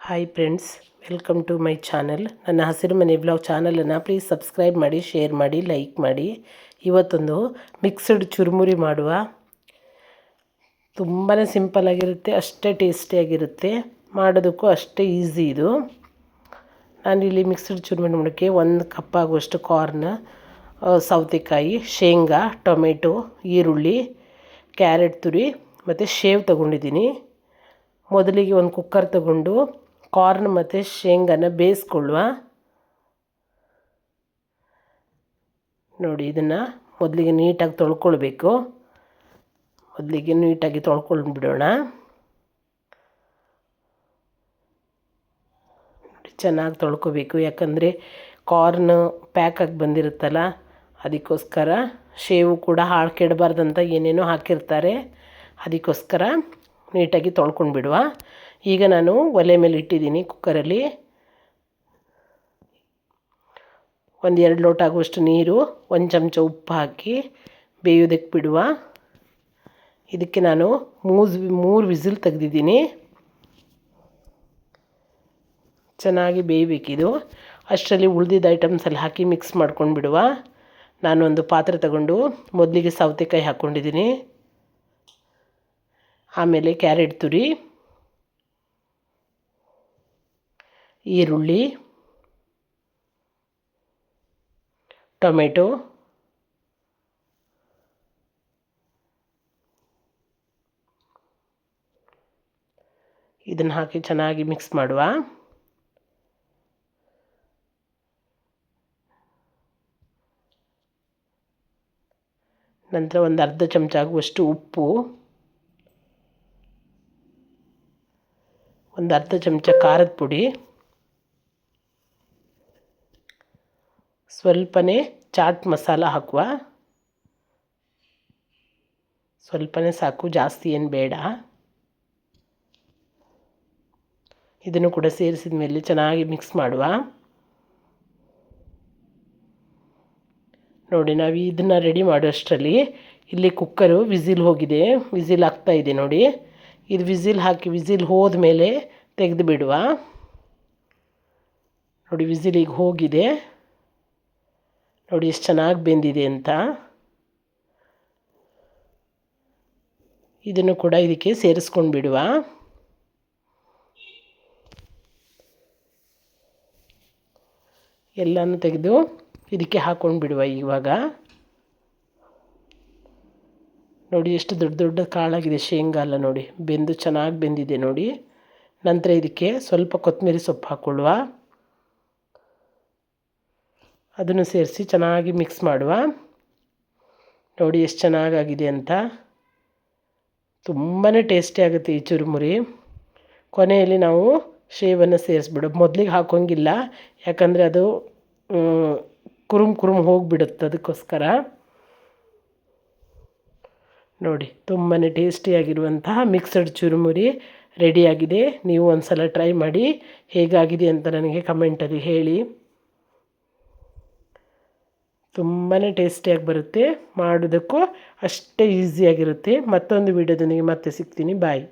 Hi friends, welcome to my channel. ನನ್ನ ಹಸಿರು ಮನೆ ಬ್ಲಾಗ್ ಚಾನಲನ್ನು ಪ್ಲೀಸ್ ಸಬ್ಸ್ಕ್ರೈಬ್ ಮಾಡಿ, ಶೇರ್ ಮಾಡಿ, ಲೈಕ್ ಮಾಡಿ. ಇವತ್ತೊಂದು ಮಿಕ್ಸ್ಡ್ ಚುರುಮುರಿ ಮಾಡುವ. ತುಂಬಾ ಸಿಂಪಲ್ಲಾಗಿರುತ್ತೆ, ಅಷ್ಟೇ ಟೇಸ್ಟಿಯಾಗಿರುತ್ತೆ, ಮಾಡೋದಕ್ಕೂ ಅಷ್ಟೇ ಈಸಿ ಇದು. ನಾನಿಲ್ಲಿ ಮಿಕ್ಸ್ಡ್ ಚುರುಮುರಿ ಮಾಡೋಕ್ಕೆ 1 ಕಪ್ ಆಗುವಷ್ಟು ಕಾರ್ನ್, ಸೌತೆಕಾಯಿ, ಶೇಂಗಾ, ಟೊಮೆಟೊ, ಈರುಳ್ಳಿ, ಕ್ಯಾರೆಟ್ ತುರಿ ಮತ್ತು ಶೇವ್ ತೊಗೊಂಡಿದ್ದೀನಿ. ಮೊದಲಿಗೆ ಒಂದು ಕುಕ್ಕರ್ ತಗೊಂಡು ಕಾರ್ನ್ ಮತ್ತು ಶೇಂಗಾನ ಬೇಯಿಸ್ಕೊಳ್ಳುವ. ನೋಡಿ, ಇದನ್ನು ಮೊದಲಿಗೆ ನೀಟಾಗಿ ತೊಳ್ಕೊಳ್ಬೇಕು. ಮೊದಲಿಗೆ ನೀಟಾಗಿ ತೊಳ್ಕೊಂಡ್ಬಿಡೋಣ. ಚೆನ್ನಾಗಿ ತೊಳ್ಕೊಬೇಕು, ಯಾಕಂದರೆ ಕಾರ್ನ್ ಪ್ಯಾಕಾಗಿ ಬಂದಿರುತ್ತಲ್ಲ, ಅದಕ್ಕೋಸ್ಕರ. ಶೇವು ಕೂಡ ಹಾಳು ಕೆಡಬಾರ್ದಂತ ಏನೇನೋ ಹಾಕಿರ್ತಾರೆ, ಅದಕ್ಕೋಸ್ಕರ ನೀಟಾಗಿ ತೊಳ್ಕೊಂಡು ಬಿಡುವ. ಈಗ ನಾನು ಒಲೆ ಮೇಲೆ ಇಟ್ಟಿದ್ದೀನಿ ಕುಕ್ಕರಲ್ಲಿ. 1-2 ಲೋಟ ಆಗುವಷ್ಟು ನೀರು, 1 ಚಮಚ ಉಪ್ಪು ಹಾಕಿ ಬೇಯೋದಕ್ಕೆ ಬಿಡುವ. ಇದಕ್ಕೆ ನಾನು 3 ವಿಸಿಲ್ ತೆಗೆದಿದ್ದೀನಿ. ಚೆನ್ನಾಗಿ ಬೇಯಬೇಕಿದು. ಅಷ್ಟರಲ್ಲಿ ಉಳಿದಿದ್ದ ಐಟಮ್ಸಲ್ಲಿ ಹಾಕಿ ಮಿಕ್ಸ್ ಮಾಡ್ಕೊಂಡು ಬಿಡುವ. ನಾನೊಂದು ಪಾತ್ರೆ ತಗೊಂಡು ಮೊದಲಿಗೆ ಸೌತೆಕಾಯಿ ಹಾಕ್ಕೊಂಡಿದ್ದೀನಿ, ಆಮೇಲೆ ಕ್ಯಾರೆಟ್ ತುರಿ, ಈರುಳ್ಳಿ, ಟೊಮೆಟೊ, ಇದನ್ನು ಹಾಕಿ ಚೆನ್ನಾಗಿ ಮಿಕ್ಸ್ ಮಾಡುವ. ನಂತರ ಒಂದು ಅರ್ಧ ಚಮಚ ಆಗುವಷ್ಟು ಉಪ್ಪು, ಒಂದು ಅರ್ಧ ಚಮಚ ಖಾರದ ಪುಡಿ, ಸ್ವಲ್ಪನೇ ಚಾಟ್ ಮಸಾಲ ಹಾಕುವ. ಸ್ವಲ್ಪನೇ ಸಾಕು, ಜಾಸ್ತಿ ಏನು ಬೇಡ. ಇದನ್ನು ಕೂಡ ಸೇರಿಸಿದ ಮೇಲೆ ಚೆನ್ನಾಗಿ ಮಿಕ್ಸ್ ಮಾಡುವ. ನೋಡಿ, ನಾವು ಇದನ್ನು ರೆಡಿ ಮಾಡೋಷ್ಟರಲ್ಲಿ ಇಲ್ಲಿ ಕುಕ್ಕರು ವಿಸಿಲ್ ಹೋಗಿದೆ, ವಿಸಿಲ್ ಆಗ್ತಾ ಇದೆ ನೋಡಿ. ಇದು ವಿಸಿಲ್ ಹಾಕಿ ವಿಸಿಲ್ ಹೋದ ಮೇಲೆ ತೆಗೆದು ಬಿಡುವ. ನೋಡಿ, ವಿಸಿಲಿಗೆ ಹೋಗಿದೆ. ನೋಡಿ ಎಷ್ಟು ಚೆನ್ನಾಗಿ ಬೆಂದಿದೆ ಅಂತ. ಇದನ್ನು ಕೂಡ ಇದಕ್ಕೆ ಸೇರಿಸ್ಕೊಂಡು ಬಿಡುವ. ಎಲ್ಲನೂ ತೆಗೆದು ಇದಕ್ಕೆ ಹಾಕ್ಕೊಂಡು ಬಿಡುವ. ಇವಾಗ ನೋಡಿ ಎಷ್ಟು ದೊಡ್ಡ ದೊಡ್ಡ ಕಾಳಾಗಿದೆ ಶೇಂಗಾ ಎಲ್ಲ, ನೋಡಿ ಬೆಂದು ಚೆನ್ನಾಗಿ ಬೆಂದಿದೆ ನೋಡಿ. ನಂತರ ಇದಕ್ಕೆ ಸ್ವಲ್ಪ ಕೊತ್ತಂಬರಿ ಸೊಪ್ಪು ಹಾಕ್ಕೊಳ್ಳುವ. ಅದನ್ನು ಸೇರಿಸಿ ಚೆನ್ನಾಗಿ ಮಿಕ್ಸ್ ಮಾಡುವ. ನೋಡಿ ಎಷ್ಟು ಚೆನ್ನಾಗಾಗಿದೆ ಅಂತ. ತುಂಬಾ ಟೇಸ್ಟಿ ಆಗುತ್ತೆ ಈ ಚುರುಮುರಿ. ಕೊನೆಯಲ್ಲಿ ನಾವು ಶೇವನ್ನು ಸೇರಿಸ್ಬಿಡು. ಮೊದಲಿಗೆ ಹಾಕೋಂಗಿಲ್ಲ, ಯಾಕಂದರೆ ಅದು ಕುರುಮ್ ಹೋಗಿಬಿಡುತ್ತೆ, ಅದಕ್ಕೋಸ್ಕರ. ನೋಡಿ, ತುಂಬಾ ಟೇಸ್ಟಿಯಾಗಿರುವಂತಹ ಮಿಕ್ಸಡ್ ಚುರುಮುರಿ ರೆಡಿಯಾಗಿದೆ. ನೀವು ಒಂದು ಸಲ ಟ್ರೈ ಮಾಡಿ, ಹೇಗಾಗಿದೆ ಅಂತ ನನಗೆ ಕಮೆಂಟಲ್ಲಿ ಹೇಳಿ. ತುಂಬಾ ಟೇಸ್ಟಿಯಾಗಿ ಬರುತ್ತೆ, ಮಾಡೋದಕ್ಕೂ ಅಷ್ಟೇ ಈಸಿಯಾಗಿರುತ್ತೆ. ಮತ್ತೊಂದು ವಿಡಿಯೋದೊಂದಿಗೆ ಮತ್ತೆ ಸಿಗ್ತೀನಿ. ಬಾಯ್.